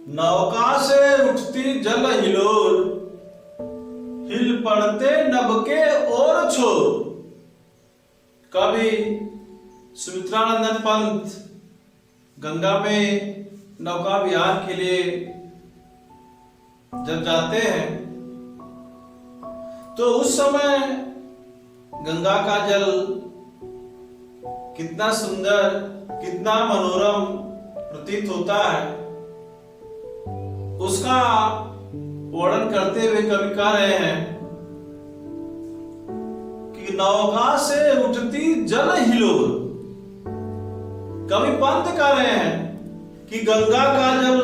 नौका से उठती जल हिलोर, हिल पड़ते नभ के ओर छोर। कवि सुमित्रानंदन पंत गंगा में नौका विहार के लिए जब जाते हैं तो उस समय गंगा का जल कितना सुंदर, कितना मनोरम प्रतीत होता है, उसका वर्णन करते हुए कवि कह रहे हैं कि नौका से उठती जल हिलोर। कवि पंत कह रहे हैं कि गंगा का जल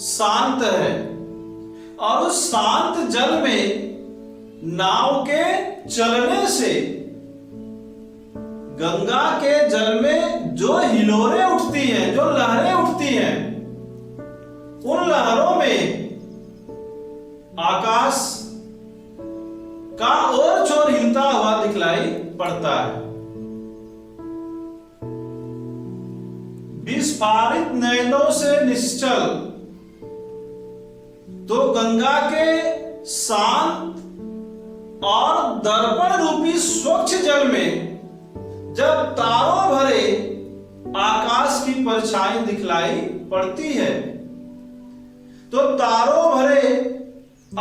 शांत है और उस शांत जल में नाव के चलने से गंगा के जल में जो हिलोरें उठती हैं, जो लहरें उठती हैं, उन लहरों में आकाश का ओर छोर हिलता हुआ दिखलाई पड़ता है। विस्फारित नयनों से निश्चल, तो गंगा के शांत और दर्पण रूपी स्वच्छ जल में जब तारों भरे आकाश की परछाई दिखलाई पड़ती है तो तारों भरे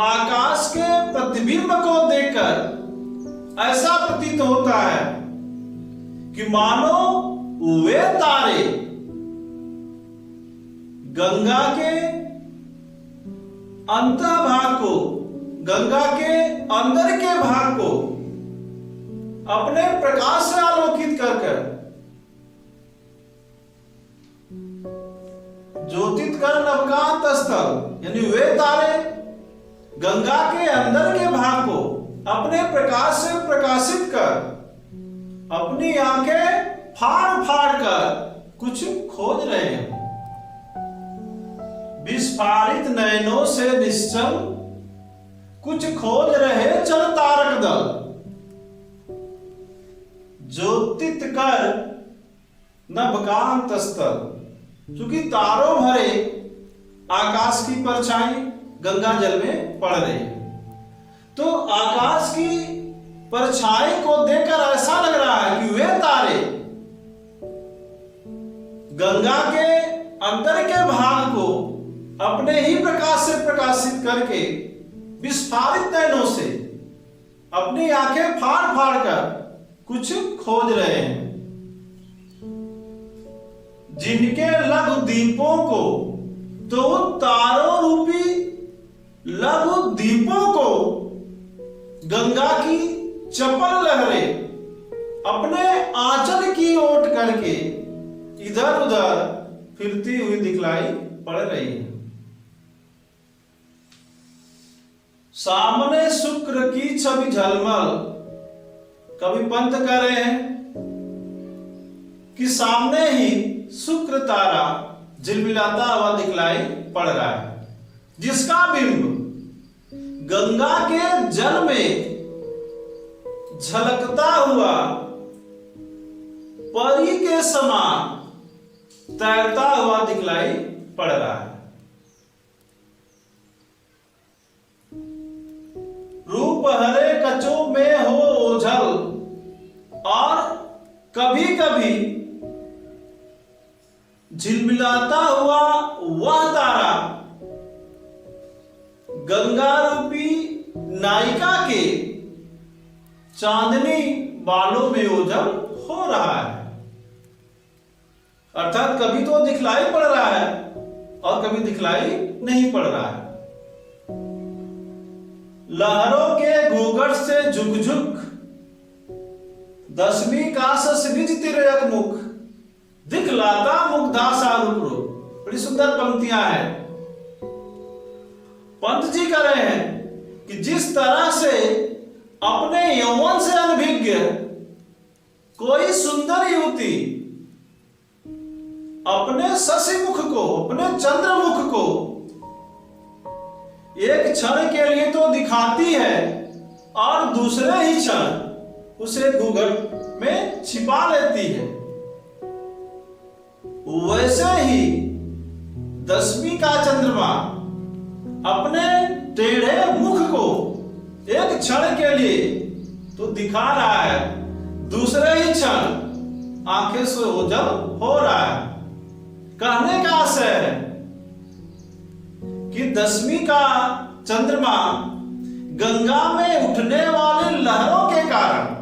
आकाश के प्रतिबिंब को देखकर ऐसा प्रतीत होता है कि मानो वे तारे गंगा के अंतभाग को, गंगा के अंदर के भाग को अपने प्रकाश से आलोकित कर ज्योतित कर नवकांत स्थल, यानी वे तारे गंगा के अंदर के भाग को अपने प्रकाश से प्रकाशित कर अपनी आंखें फाड़ फाड़ कर कुछ खोज रहे हैं। विस्फारित नयनों से निश्चल कुछ खोज रहे चल तारक दल, ज्योतित कर नभकांत स्थल। क्योंकि तारों भरे आकाश की परछाई गंगा जल में पड़ रही है, तो आकाश की परछाई को देखकर ऐसा लग रहा है कि वे तारे गंगा के अंदर के भाग को अपने ही प्रकाश से प्रकाशित करके विस्फारित नयनों से अपनी आंखें फाड़ फाड़ कर कुछ खोज रहे हैं। जिनके लघु दीपों को, तो तारों रूपी लघु दीपों को गंगा की चपल लहरें अपने आंचल की ओट करके इधर उधर फिरती हुई दिखलाई पड़ रही है। सामने शुक्र की छवि झलमल, कवि पंत कह रहे हैं कि सामने ही शुक्र तारा झिलमिलाता हुआ दिखलाई पड़ रहा है, जिसका बिंब गंगा के जल में झलकता हुआ परी के समान तैरता हुआ दिखलाई पड़ रहा है। रूप हरे कचों में हो ओझल, और कभी कभी झिलमिलाता हुआ वह तारा गंगा रूपी नायिका के चांदनी बालों में ओझल हो रहा है। अर्थात कभी तो दिखलाई पड़ रहा है और कभी दिखलाई नहीं पड़ रहा है। लहरों के घूंघट से झुक झुक दसवीं काश निज तिरक मुख, दिखलाता मुग्धा सारूप रूप। बड़ी सुंदर पंक्तियां हैं। पंत जी कह रहे हैं कि जिस तरह से अपने यौवन से अनभिज्ञ कोई सुंदर युवती अपने शशिमुख को, अपने चंद्रमुख को एक क्षण के लिए तो दिखाती है और दूसरे ही क्षण उसे घूंघट में छिपा लेती है, वैसे ही 10वीं का चंद्रमा अपने टेढ़े मुख को एक क्षण के लिए तो दिखा रहा है, दूसरे ही क्षण आंखें से ओझल हो रहा है। कहने का आशय है कि 10वीं का चंद्रमा गंगा में उठने वाली लहरों के कारण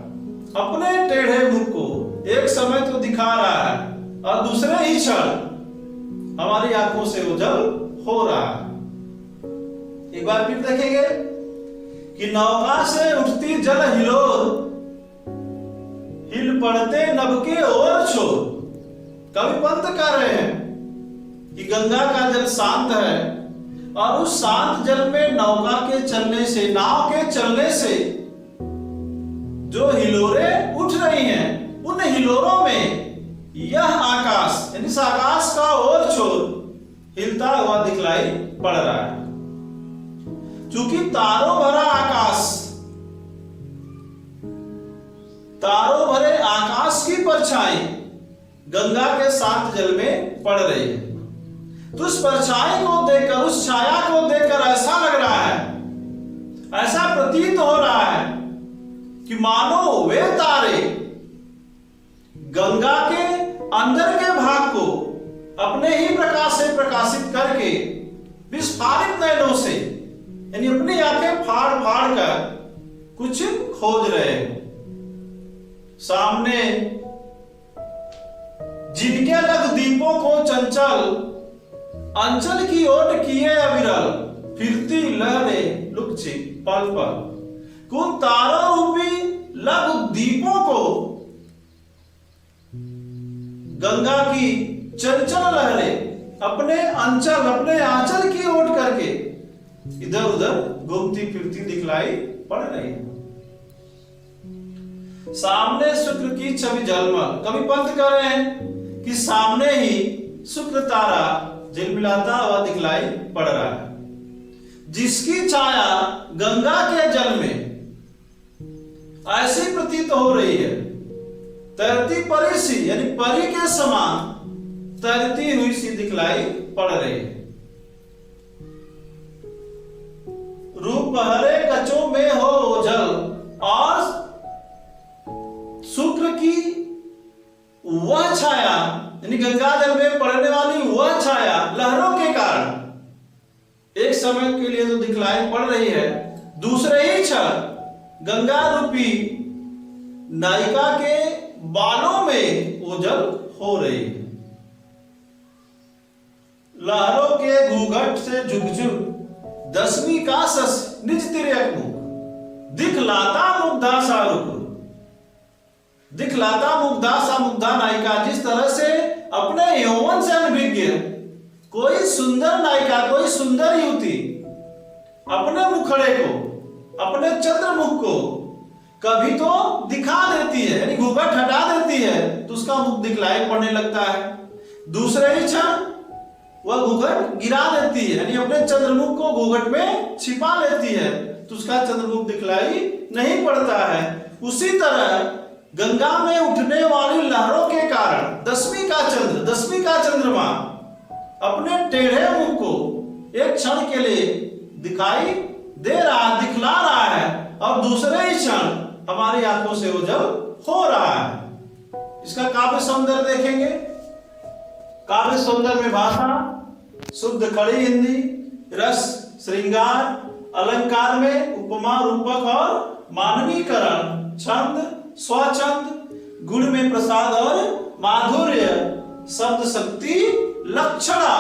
अपने टेढ़े मुख को एक समय तो दिखा रहा है और दूसरे ही क्षण हमारी आंखों से ओझल हो रहा है। एक बार फिर देखेंगे कि नौका से उठती जल हिलोर, हिल पड़ते नभ के और छोर। कवि पंत कह रहे हैं कि गंगा का जल शांत है और उस शांत जल में नौका के चलने से, नाव के चलने से जो हिलोरें उठ रही हैं, उन हिलोरों में यह आकाश यानी इस आकाश का और छोर हिलता हुआ दिखलाई पड़ रहा है। चूंकि तारों भरा आकाश, तारों भरे आकाश की परछाई गंगा के शांत जल में पड़ रही है, तो उस परछाई को देखकर, उस छाया को देखकर ऐसा लग रहा है, ऐसा प्रतीत हो रहा है कि मानो वे तारे गंगा के अंदर के भाग को अपने ही प्रकाश से प्रकाशित करके विस्फारित नयनों से यानी अपनी आंखें फाड़ फाड़ कर कुछ खोज रहे हैं। सामने जिनके लग दीपों को चंचल अंचल की ओट किए अविरल, फिरती लहरें लुक छिप पल पल। कुन तारों रूपी लग दीपों को गंगा की चंचल लहरें अपने अंचल, अपने आंचल की ओट करके इधर उधर घूमती फिरती दिखलाई पड़ रही है। सामने शुक्र की छवि झलमल। कवि पंत कह रहे हैं कि सामने ही शुक्र तारा झिलमिलाता हुआ दिखलाई पड़ रहा है, जिसकी छाया गंगा के जल में ऐसी प्रतीत हो रही है, तैरती परी सी यानी परी के समान तैरती हुई सी दिखलाई पड़ रही है। रूप हरे कचों में हो ओझल, और शुक्र की वह छाया यानी गंगा जल में पड़ने वाली वह छाया लहरों के कारण एक समय के लिए तो दिखलाई पड़ रही है, दूसरे ही क्षण गंगा रूपी नायिका के बालों में ओझल हो रही है। लहरों के घूंघट से झुकझुक 10वीं का सस निज तिर्यक मुख, दिखलाता मुग्धा सा रुख। दिखलाता मुग्धा सा मुग्धा नायिका जिस तरह से अपने यौवन से अनभिज्ञ कोई सुंदर नायिका, कोई सुंदर युवती अपने मुखड़े को, अपने चंद्रमुख को कभी तो दिखा देती है यानी घूंघट हटा देती है तो उसका मुख दिखलाई पड़ने लगता है, दूसरे ही क्षण वह घूंघट गिरा देती है यानी अपने चंद्रमुख को घूंघट में छिपा लेती है तो उसका चंद्रमुख दिखलाई नहीं पड़ता है। उसी तरह गंगा में उठने वाली लहरों के कारण 10वीं का चंद्रमा अपने टेढ़े मुख को एक क्षण के लिए दिखाई दे रहा, दिखला रहा है और दूसरे ही क्षण हमारी आंखों से ओझल हो रहा है। इसका काव्य सौंदर्य देखेंगे। काव्य सौंदर्य में भाषा, शुद्ध खड़ी हिंदी, रस, श्रृंगार, अलंकार में उपमा, रूपक और मानवीकरण, छंद, स्वच्छंद, गुण में प्रसाद और माधुर्य, शब्द शक्ति, लक्षणा